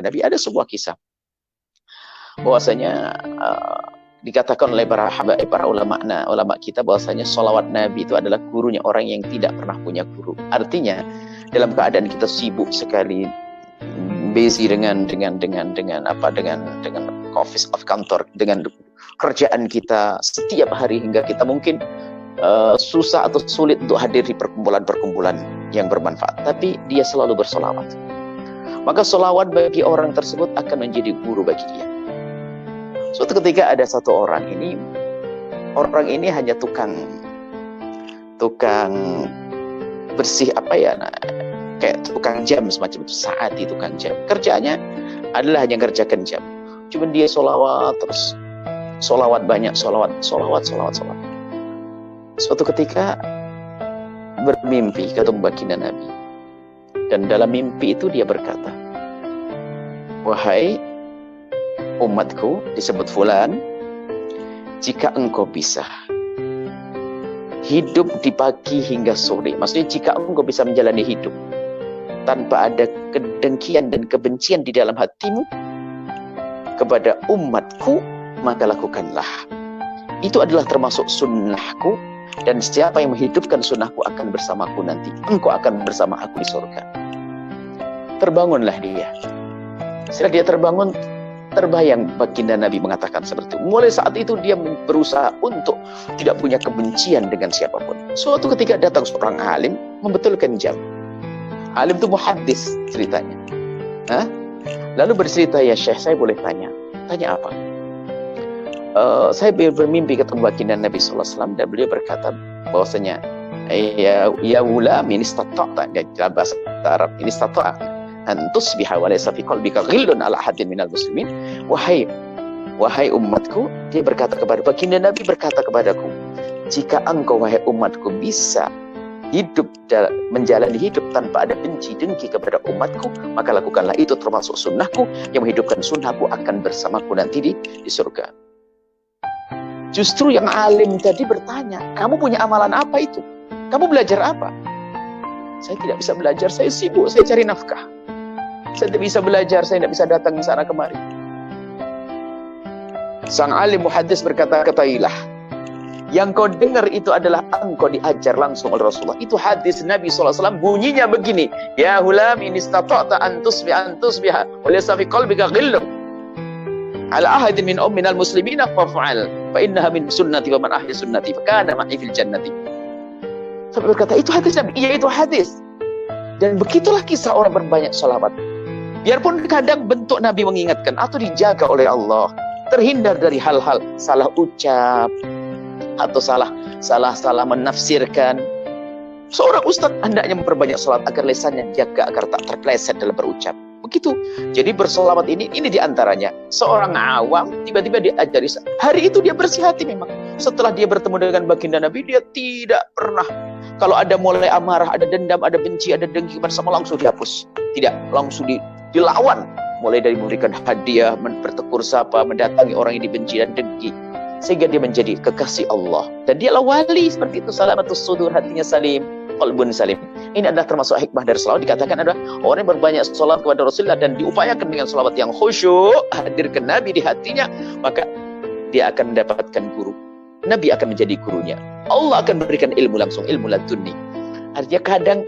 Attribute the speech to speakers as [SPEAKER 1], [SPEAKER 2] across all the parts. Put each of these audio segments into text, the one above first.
[SPEAKER 1] Nabi, ada sebuah kisah bahwasanya dikatakan oleh para ulama kita bahwasanya sholawat Nabi itu adalah gurunya orang yang tidak pernah punya guru. Artinya dalam keadaan kita sibuk sekali, busy dengan office of kantor, dengan kerjaan kita setiap hari, hingga kita mungkin susah atau sulit untuk hadir di perkumpulan-perkumpulan yang bermanfaat, tapi dia selalu bersolawat. Maka solawat bagi orang tersebut akan menjadi guru bagi dia. Suatu ketika ada satu orang ini hanya tukang bersih kayak tukang jam semacam itu, saat itu tukang jam. Kerjanya adalah hanya kerjakan jam. Cuman dia solawat terus, solawat banyak, solawat. Suatu ketika bermimpi ketemu baginda Nabi, dan dalam mimpi itu dia berkata, "Wahai umatku," disebut fulan, "jika engkau bisa hidup di pagi hingga sore," maksudnya jika engkau bisa menjalani hidup tanpa ada kedengkian dan kebencian di dalam hatimu kepada umatku, maka lakukanlah. Itu adalah termasuk sunnahku, dan siapa yang menghidupkan sunnahku akan bersamaku nanti. Engkau akan bersama aku di surga. Terbangunlah dia. Setelah dia terbangun, terbayang baginda Nabi mengatakan seperti itu. Mulai saat itu dia berusaha untuk tidak punya kebencian dengan siapapun. Suatu ketika datang seorang alim membetulkan jam. Alim itu muhaddis ceritanya. Lalu bercerita, "Ya Syekh, saya boleh tanya?" "Tanya apa?" "Saya bermimpi ketemu baginda Nabi SAW, dan beliau berkata bahwasanya ya ulam ini istata'ta," dalam bahasa Arab, ini istata'ta an tusbiha wa laysa fi qalbika ghillun ala ahadin minal muslimin. Wahai umatku, dia berkata kepada baginda Nabi, berkata kepadaku, "Jika engkau wahai umatku bisa menjalani hidup tanpa ada benci dengki kepada umatku, maka lakukanlah itu, termasuk sunnahku. Yang menghidupkan sunnahku akan bersamaku nanti di surga." Justru yang alim tadi bertanya, "Kamu punya amalan apa itu? Kamu belajar apa?" "Saya tidak bisa belajar, saya sibuk, saya cari nafkah. Saya tidak bisa belajar, saya tidak bisa datang ke sana kemari." Sang alim muhaddis berkata, "Ketahuilah, yang kau dengar itu adalah engkau diajar langsung oleh Rasulullah. Itu hadis Nabi SAW, bunyinya begini, ya hulam in istata'ta an tusbiha wa laysa fi qalbika ghillun ala ahadin minal muslimina faf'al fa innaha min sunnati wa man ahya sunnati fa kana ma'i fil jannati." Sampai berkata, itu hadis Nabi. Iya, itu hadis. Dan begitulah kisah orang berbanyak sholawat. Biarpun kadang bentuk Nabi mengingatkan atau dijaga oleh Allah, terhindar dari hal-hal salah ucap atau salah menafsirkan. Seorang ustaz hendaknya memperbanyak sholawat agar lisannya jaga agar tak terpeleset dalam berucap. Begitu. Jadi bersolawat ini diantaranya. Seorang awam tiba-tiba diajari. Hari itu dia bersih hati memang. Setelah dia bertemu dengan baginda Nabi, dia tidak pernah, kalau ada mulai amarah, ada dendam, ada benci, ada dengki bersama, langsung dihapus. Tidak, langsung dilawan. Mulai dari memberikan hadiah, bertegur sapa, mendatangi orang yang dibenci dan dengki, sehingga dia menjadi kekasih Allah. Dan dialah wali seperti itu. Salamatus sudur, hatinya salim, qalbun salim. Ini adalah termasuk hikmah dari salawat. Dikatakan adalah orang yang berbanyak salawat kepada Rasulullah dan diupayakan dengan salawat yang khusyuk, hadirkan Nabi di hatinya, maka dia akan mendapatkan guru. Nabi akan menjadi gurunya. Allah akan memberikan ilmu langsung, ilmu laduni. Artinya kadang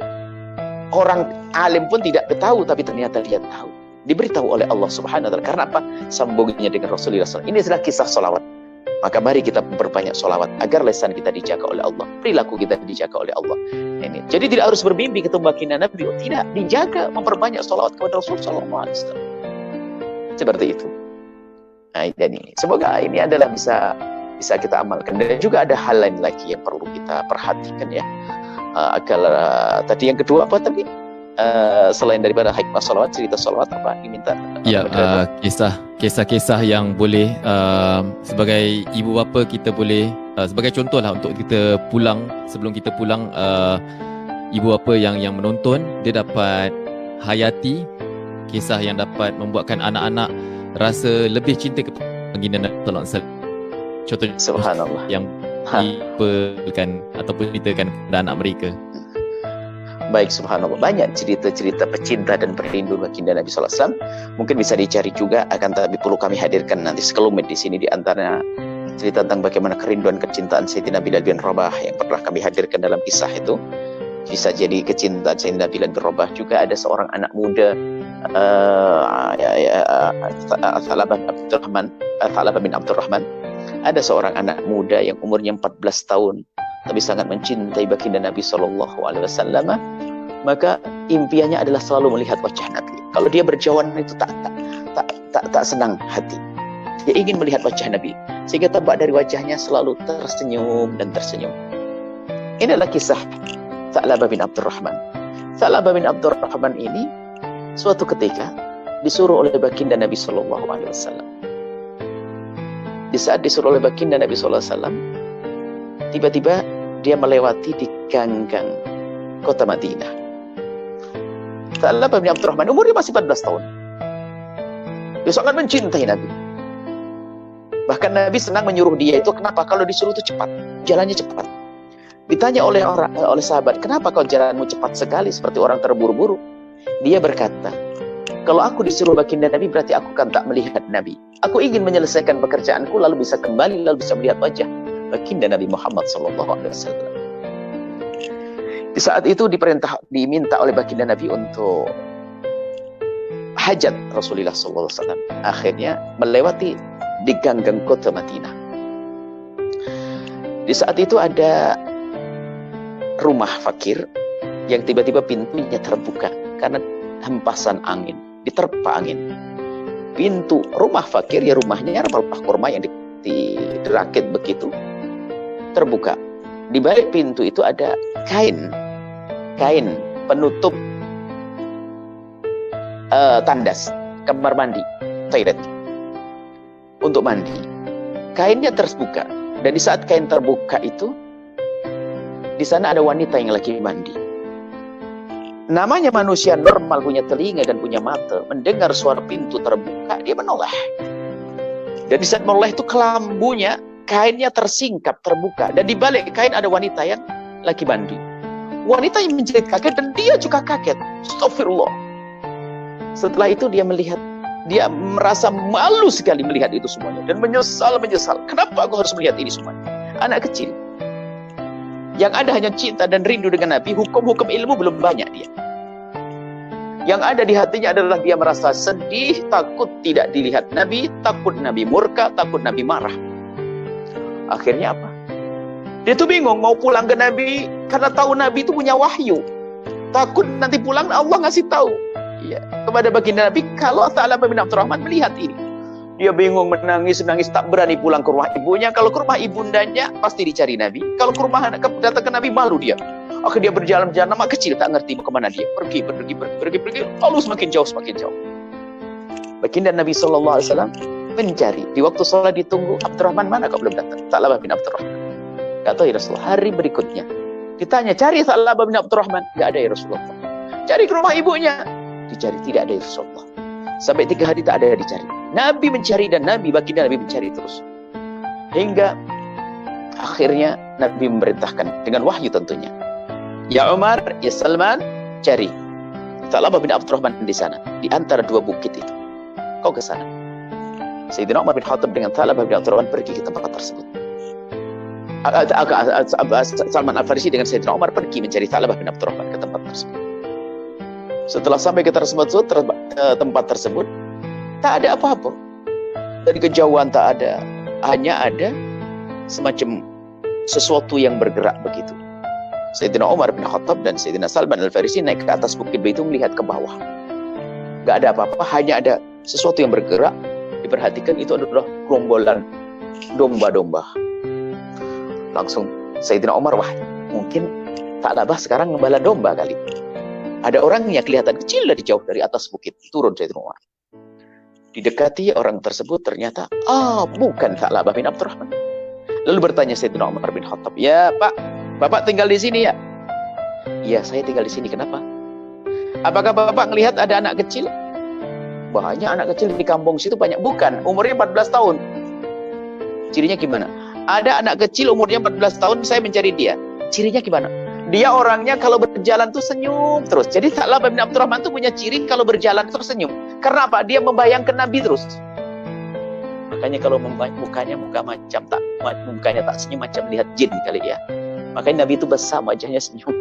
[SPEAKER 1] orang alim pun tidak tahu, tapi ternyata dia tahu. Diberitahu oleh Allah Subhanahu wa Ta'ala. Karena apa? Sambungnya dengan Rasulullah SAW. Ini adalah kisah salawat. Maka mari kita memperbanyak sholawat agar lisan kita dijaga oleh Allah, perilaku kita dijaga oleh Allah. Ini. Jadi tidak harus bermimpi ketemu baginda Nabi, tidak, dijaga memperbanyak sholawat kepada Rasulullah SAW. Seperti itu. Nah, dan ini semoga ini adalah bisa kita amalkan. Dan juga ada hal lain lagi yang perlu kita perhatikan ya. Agar tadi yang kedua apa tadi? Selain daripada hikmah salawat, cerita salawat apa diminta?
[SPEAKER 2] Ya, kisah-kisah yang boleh sebagai ibu bapa kita boleh sebagai contoh lah untuk kita pulang, sebelum kita pulang, ibu bapa yang menonton dia dapat hayati kisah yang dapat membuatkan anak-anak rasa lebih cinta kepada baginda Nabi sallallahu alaihi wasallam. Contohnya
[SPEAKER 1] Subhanallah
[SPEAKER 2] yang diberikan ataupun ceritakan kepada anak mereka.
[SPEAKER 1] Baik, subhanallah. Banyak cerita-cerita pecinta dan perindu baginda Nabi SAW. Mungkin bisa dicari juga, akan tapi perlu kami hadirkan nanti sekelumit di sini, di antara cerita tentang bagaimana kerinduan kecintaan Sayyidina Bilal bin Rabah yang pernah kami hadirkan dalam kisah itu. Bisa jadi kecintaan Sayyidina Bilal bin Rabah. Juga ada seorang anak muda, Thalabah bin Abdurrahman. Ada seorang anak muda yang umurnya 14 tahun tapi sangat mencintai baginda Nabi SAW. Maka impiannya adalah selalu melihat wajah Nabi. Kalau dia berjauhan itu tak senang hati. Dia ingin melihat wajah Nabi, sehingga tampak dari wajahnya selalu tersenyum dan tersenyum. Ini adalah kisah Thalabah bin Abdurrahman. Thalabah bin Abdurrahman ini suatu ketika disuruh oleh baginda Nabi SAW. Di saat disuruh oleh baginda Nabi SAW, tiba-tiba dia melewati di ganggang kota Madinah. Thalabah bin Abdurrahman umurnya masih 14 tahun. Dia sangat mencintai Nabi. Bahkan Nabi senang menyuruh dia itu, kenapa? Kalau disuruh itu cepat, jalannya cepat. Ditanya oleh sahabat, kenapa kau jalanmu cepat sekali seperti orang terburu-buru? Dia berkata, kalau aku disuruh baginda Nabi berarti aku kan tak melihat Nabi. Aku ingin menyelesaikan pekerjaanku lalu bisa kembali, lalu bisa melihat wajah baginda Nabi Muhammad SAW. Di saat itu diminta oleh baginda Nabi untuk hajat Rasulullah SAW. Akhirnya melewati di ganggang kota Madinah. Di saat itu ada rumah fakir yang tiba-tiba pintunya terbuka karena hempasan angin, diterpa angin. Pintu rumah fakir, ya rumahnya rumah kurma yang dirakit begitu, terbuka. Di balik pintu itu ada kain penutup tandas kamar mandi, toilet untuk mandi. Kainnya terbuka, dan di saat kain terbuka itu, di sana ada wanita yang lagi mandi. Namanya manusia normal, punya telinga dan punya mata, mendengar suara pintu terbuka, dia menoleh. Dan di saat menoleh itu kelambunya, kainnya tersingkap, terbuka, dan di balik kain ada wanita yang lagi mandi. Wanita yang menjerit kaget dan dia juga kaget. Astagfirullah. Setelah itu dia merasa malu sekali melihat itu semuanya dan menyesal. Kenapa aku harus melihat ini semuanya? Anak kecil yang ada hanya cinta dan rindu dengan Nabi, hukum-hukum ilmu belum banyak dia. Yang ada di hatinya adalah dia merasa sedih, takut tidak dilihat Nabi, takut Nabi murka, takut Nabi marah. Akhirnya apa? Dia tuh bingung mau pulang ke Nabi karena tahu Nabi itu punya wahyu. Takut nanti pulang Allah ngasih tahu ya, kepada baginda Nabi kalau Thalabah bin Abdurrahman melihat ini. Dia bingung, menangis, tak berani pulang ke rumah ibunya. Kalau ke rumah ibundanya pasti dicari Nabi. Kalau ke rumah datang ke Nabi malu dia. Akhirnya dia berjalan-jalan, nama kecil tak ngerti mau kemana dia. Pergi, lalu semakin jauh. Baginda Nabi SAW mencari. Di waktu sholat ditunggu, Abdurrahman mana kok belum datang? Thalabah bin Abdurrahman. Gak tahu ya Rasulullah. Hari berikutnya ditanya, cari Thalabah bin Abdurrahman. Gak ada ya Rasulullah. Cari ke rumah ibunya. Dicari, tidak ada ya Rasulullah. Sampai 3 hari tak ada dicari. Nabi mencari dan baginda Nabi mencari terus. Hingga akhirnya Nabi memerintahkan dengan wahyu tentunya. Ya Umar, ya Salman, cari Thalabah bin Abdurrahman di sana, di antara 2 bukit itu. Kau ke sana. Sayyidina Umar bin Khattab dengan Thalabah bin Abdurrahman pergi ke tempat tersebut. Salman Al-Farisi dengan Sayyidina Umar pergi mencari Thalabah bin Abdurrahman ke tempat tersebut. Setelah sampai ke tempat tersebut, tak ada apa-apa. Dari kejauhan tak ada, hanya ada semacam sesuatu yang bergerak begitu. Sayyidina Umar bin Khattab dan Sayyidina Salman Al-Farisi naik ke atas bukit itu melihat ke bawah. Gak ada apa-apa, hanya ada sesuatu yang bergerak. Diperhatikan itu adalah gerombolan domba-domba. Langsung Sayyidina Umar, wah mungkin Thalabah sekarang ngembala domba kali. Ada orang yang kelihatan kecil dari jauh dari atas bukit, turun Sayyidina Umar. Didekati orang tersebut, ternyata bukan Thalabah bin Abdurrahman. Lalu bertanya Sayyidina Umar bin Khattab, ya Pak, Bapak tinggal di sini ya? Iya, saya tinggal di sini. Kenapa? Apakah Bapak melihat ada anak kecil? Banyak anak kecil di kampung situ banyak. Bukan, umurnya 14 tahun. Cirinya gimana? Ada anak kecil umurnya 14 tahun, saya mencari dia. Cirinya gimana? Dia orangnya kalau berjalan tuh senyum terus. Jadi Tha'labah bin Abdurrahman tuh punya ciri kalau berjalan terus senyum. Karena apa? Dia membayangkan Nabi terus. Makanya kalau mukanya mukanya tak senyum macam lihat jin kali ya. Makanya Nabi itu besar wajahnya senyum.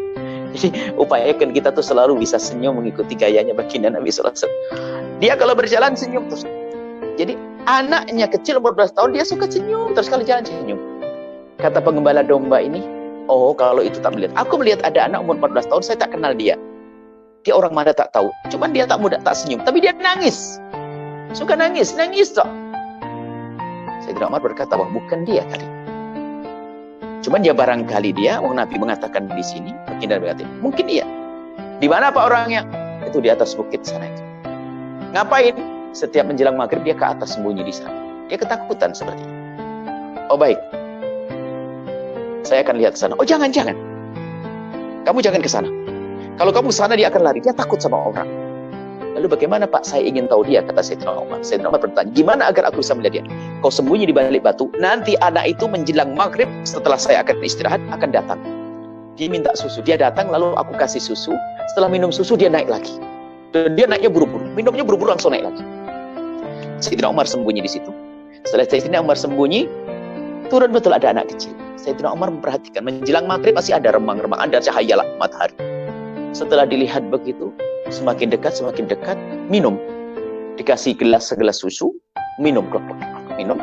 [SPEAKER 1] Jadi upayakan kita tuh selalu bisa senyum mengikuti gayanya baginda Nabi SAW. Dia kalau berjalan senyum terus. Jadi anaknya kecil umur 12 tahun dia suka senyum terus kalau jalan senyum. Kata pengembala domba ini, oh kalau itu tak melihat. Aku melihat ada anak umur 14 tahun, saya tak kenal dia. Dia orang mana tak tahu. Cuman dia tak mudah tak senyum, tapi dia nangis. Suka nangis toh. Sayyidina Umar berkata, wah bukan dia kali. Cuman dia barangkali dia, Nabi mengatakan di sini, baginda berkata, mungkin dia. Di mana Pak orangnya? Itu di atas bukit sana itu. Ngapain? Setiap menjelang maghrib dia ke atas sembunyi di sana. Dia ketakutan seperti itu. Oh baik. Saya akan lihat ke sana. Oh jangan. Kamu jangan ke sana. Kalau kamu ke sana dia akan lari. Dia takut sama orang. Lalu bagaimana Pak? Saya ingin tahu dia, kata Sayyidina Umar. Sayyidina Umar bertanya, gimana agar aku bisa melihat dia? Kau sembunyi di balik batu. Nanti anak itu menjelang maghrib setelah saya akan istirahat akan datang. Dia minta susu. Dia datang lalu aku kasih susu. Setelah minum susu dia naik lagi. Dan dia naiknya buru-buru. Minumnya buru-buru langsung naik lagi. Sayyidina Umar sembunyi di situ. Setelah Sayyidina Umar sembunyi, turun betul ada anak kecil. Sayyidina Umar memperhatikan menjelang maghrib masih ada remang-remang, ada cahaya matahari. Setelah dilihat begitu, semakin dekat, minum. Dikasih segelas susu, minum. Minum.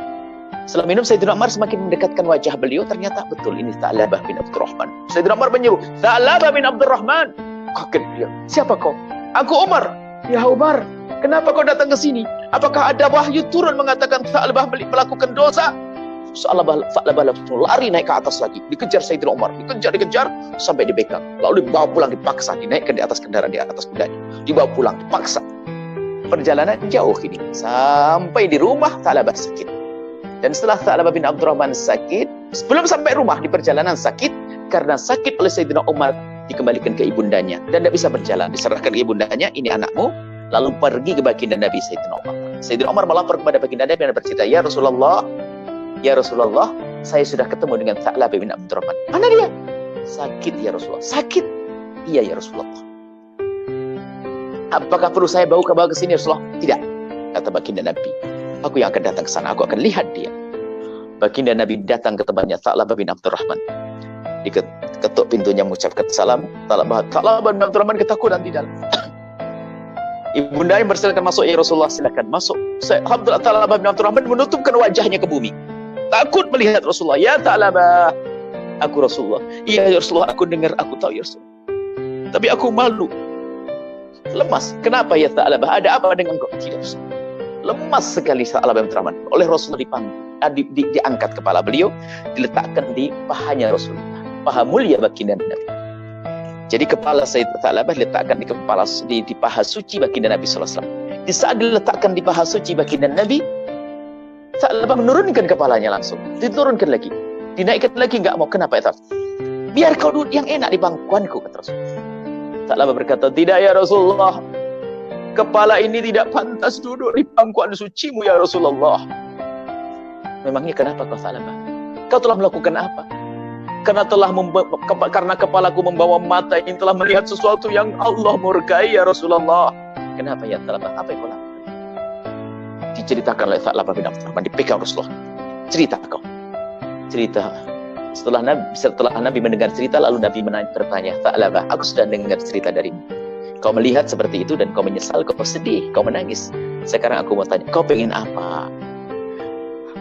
[SPEAKER 1] Setelah minum, Sayyidina Umar semakin mendekatkan wajah beliau, ternyata betul ini Tha'labah bin Abdurrahman. Sayyidina Umar menyeru, Tha'labah bin Abdurrahman. Kaget dia, siapa kau? Aku Umar. Ya Umar, kenapa kau datang ke sini? Apakah ada wahyu turun mengatakan Tha'labah melakukan dosa? Tha'labah langsung lari naik ke atas lagi. Dikejar Sayyidina Umar. Dikejar sampai dibegal. Lalu dibawa pulang dipaksa. Dinaikkan di atas kendaraan, di atas kudanya. Dibawa pulang, dipaksa. Perjalanan jauh ini. Sampai di rumah Tha'labah sakit. Dan setelah Tha'labah bin Abdurrahman sakit, sebelum sampai rumah di perjalanan sakit, karena sakit oleh Sayyidina Umar, dikembalikan ke ibundanya. Dan tidak bisa berjalan. Diserahkan ke ibundanya, ini anakmu. Lalu pergi ke baginda Nabi Sayyidina Umar. Sayyidina Umar melapor kepada baginda Nabi dan bercerita, Ya Rasulullah, saya sudah ketemu dengan Tha'labah bin Abdurrahman. Mana dia? Sakit ya Rasulullah. Sakit? Iya ya Rasulullah. Apakah perlu saya bawa ke sini Rasulullah? Tidak. Kata baginda Nabi. Aku yang akan datang ke sana. Aku akan lihat dia. Baginda Nabi datang ke tempatnya Tha'labah bin Abdurrahman. Diketuk pintunya mengucapkan salam. Tha'labah bin Abdurrahman ketakutan di dalam. Ibunda yang bersilakan masuk ya Rasulullah, silakan masuk. Tha'labah bin Abdurrahman menutupkan wajahnya ke bumi. Takut melihat Rasulullah. Ya Tha'labah, aku Rasulullah. Iya ya Rasulullah, aku dengar, aku tahu ya Rasulullah. Tapi aku malu. Lemas. Kenapa ya Tha'labah? Ada apa dengan kau? Tidak Rasulullah. Lemas sekali Tha'labah bin Abdurrahman. Oleh Rasulullah diangkat kepala beliau, diletakkan di pahanya Rasulullah. Paha mulia baginda Nabi. Jadi kepala Sayyidina Tha'labah diletakkan di paha suci baginda Nabi SAW. Di saat diletakkan di paha suci baginda Nabi, Tha'labah menurunkan kepalanya langsung. Diturunkan lagi. Dinaikkan lagi, enggak mau. Kenapa ya? Biar kau duduk yang enak di bangkuanku, kata Rasulullah. Tha'labah berkata, tidak ya Rasulullah. Kepala ini tidak pantas duduk di bangkuan sucimu ya Rasulullah. Memangnya kenapa kau Tha'labah? Kau telah melakukan apa? Karena kepalaku membawa mata yang telah melihat sesuatu yang Allah murkai ya Rasulullah. Kenapa ya Tha'labah? Apa yang kau lakukan? Diceritakan oleh Tha'labah bin Abdurrahman, dipegang Rasulullah. Cerita kau. Cerita. Setelah Nabi mendengar cerita, lalu Nabi bertanya, Tha'labah, aku sudah dengar cerita darimu. Kau melihat seperti itu dan kau menyesal, kau sedih, kau menangis. Sekarang aku mau tanya, kau pengen apa?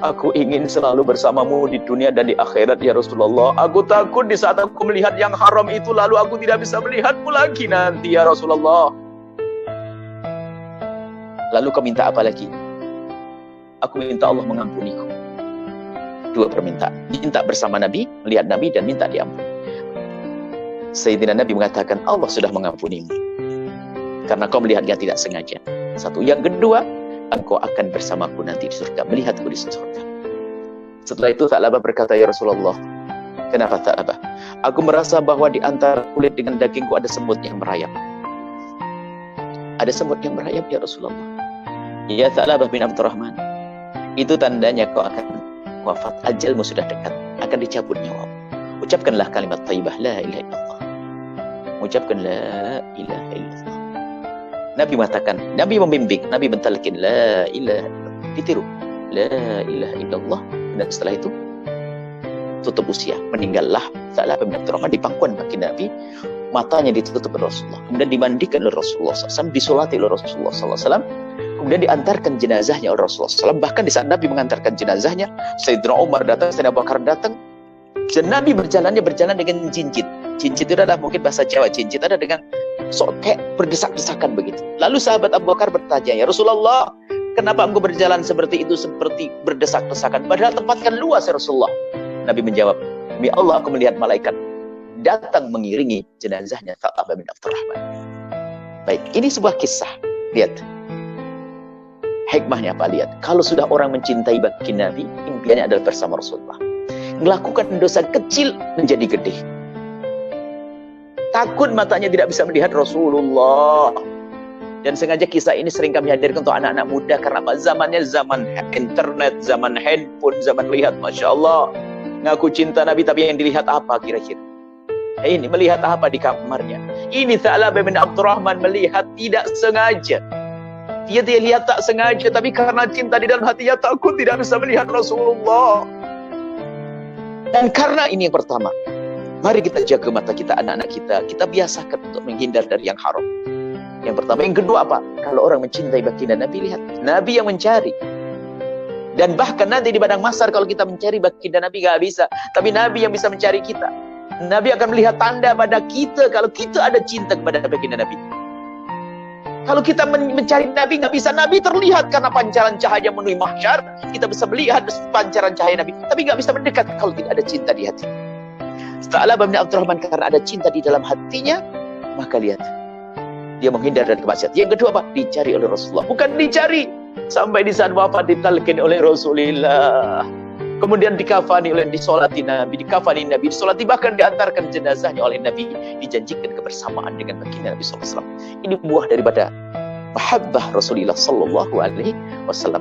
[SPEAKER 1] Aku ingin selalu bersamamu di dunia dan di akhirat ya Rasulullah. Aku takut di saat aku melihat yang haram itu, lalu aku tidak bisa melihatmu lagi nanti ya Rasulullah. Lalu kau minta apa lagi? Aku minta Allah mengampuniku. Dua permintaan. Minta bersama Nabi, melihat Nabi, dan minta diampuni. Sayyidina Nabi mengatakan, Allah sudah mengampunimu. Karena kau melihatnya tidak sengaja. Satu. Yang kedua, engkau akan bersamaku nanti di surga, melihatku di surga. Setelah itu Tha'labah berkata, ya Rasulullah, kenapa Tha'labah? Aku merasa bahwa di antara kulit dengan dagingku ada semut yang merayap. Ada semut yang merayap ya Rasulullah. Ya Tha'labah bin Abdurrahman, itu tandanya kau akan wafat, ajalmu sudah dekat, akan dicabut nyawa. Ucapkanlah kalimat thayyibah, la ilaha illallah. mengucapkan la ilaha illallah. Nabi mengatakan, Nabi membimbing, Nabi mentalkin la ilaha illallah. Ditiru la ilaha illallah. Dan setelah itu tutup usia, meninggallah Tha'labah bin Abdurrahman di pangkuan kaki Nabi, matanya ditutup oleh Rasulullah, kemudian dimandikan oleh Rasulullah SAW, disolati oleh Rasulullah SAW, kemudian diantarkan jenazahnya oleh Rasulullah SAW. Bahkan di saat Nabi mengantarkan jenazahnya, Sayyidina Umar datang, Sayyidina Abu Bakar datang, dan Nabi berjalan dengan cincin. Cincin itu adalah mungkin bahasa Jawa, cincin ada dengan kayak berdesak-desakan begitu. Lalu sahabat Abu Bakar bertanya, ya Rasulullah, kenapa engkau berjalan seperti itu, seperti berdesak-desakan? Padahal tempat kan luas ya Rasulullah. Nabi menjawab, demi Allah aku melihat malaikat datang mengiringi jenazahnya Tha'labah bin Abdurrahman. Baik, ini sebuah kisah. Lihat. Hikmahnya apa? Lihat. Kalau sudah orang mencintai baginda Nabi, impiannya adalah bersama Rasulullah. Melakukan dosa kecil menjadi gede. Takut matanya tidak bisa melihat Rasulullah. Dan sengaja kisah ini sering kami hadirkan untuk anak-anak muda. Karena apa? Zamannya zaman internet, zaman handphone, zaman lihat. Masya Allah. Ngaku cinta Nabi, tapi yang dilihat apa kira-kira? Ini melihat apa di kamarnya? Ini Tha'labah bin Abdurrahman melihat tidak sengaja. Dia lihat tak sengaja, tapi karena cinta di dalam hatinya takut tidak bisa melihat Rasulullah. Dan karena ini yang pertama, mari kita jaga mata kita, anak-anak kita. Kita biasakan untuk menghindar dari yang haram. Yang pertama. Yang kedua apa? Kalau orang mencintai baginda Nabi, lihat. Nabi yang mencari. Dan bahkan nanti di padang mahsyar kalau kita mencari baginda Nabi gak bisa. Tapi Nabi yang bisa mencari kita. Nabi akan melihat tanda pada kita kalau kita ada cinta kepada baginda Nabi. Kalau kita mencari Nabi nggak bisa, Nabi terlihat karena pancaran cahaya memenuhi mahsyar. Kita bisa melihat pancaran cahaya Nabi, tapi nggak bisa mendekat kalau tidak ada cinta di hati. Tha'labah bin Abdurrahman karena ada cinta di dalam hatinya, maka lihat dia menghindar dari kemaksiatan. Yang kedua apa? Dicari oleh Rasulullah, bukan dicari sampai di saat wafat ditalkin oleh Rasulullah. Kemudian dikafani oleh disolati Nabi, dikafani Nabi, disolati, bahkan diantarkan jenazahnya oleh Nabi, dijanjikan kebersamaan dengan baginda Nabi SAW. Ini buah daripada mahabbah Rasulullah SAW.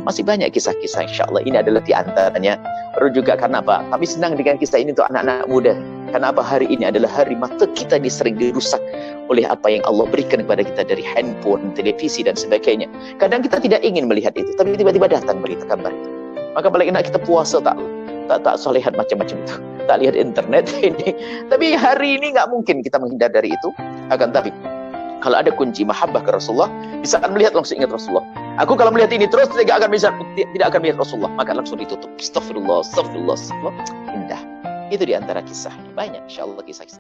[SPEAKER 1] Masih banyak kisah-kisah, insya Allah ini adalah di antaranya. Baru juga karena apa? Kami senang dengan kisah ini untuk anak-anak muda. Karena apa? Hari ini adalah hari mata kita sering dirusak oleh apa yang Allah berikan kepada kita dari handphone, televisi dan sebagainya. Kadang kita tidak ingin melihat itu, tapi tiba-tiba datang berita kabar itu. Maka paling enak kita puasa tak solehat macam-macam itu, tak lihat internet ini. Tapi hari ini nggak mungkin kita menghindar dari itu. Akan tapi kalau ada kunci mahabbah ke Rasulullah, bisa akan melihat langsung ingat Rasulullah. Aku kalau melihat ini terus tidak akan melihat Rasulullah, maka langsung ditutup. Astagfirullah, astagfirullah, astagfirullah. Indah. Itu di antara kisah. Banyak insyaallah kisah-kisah.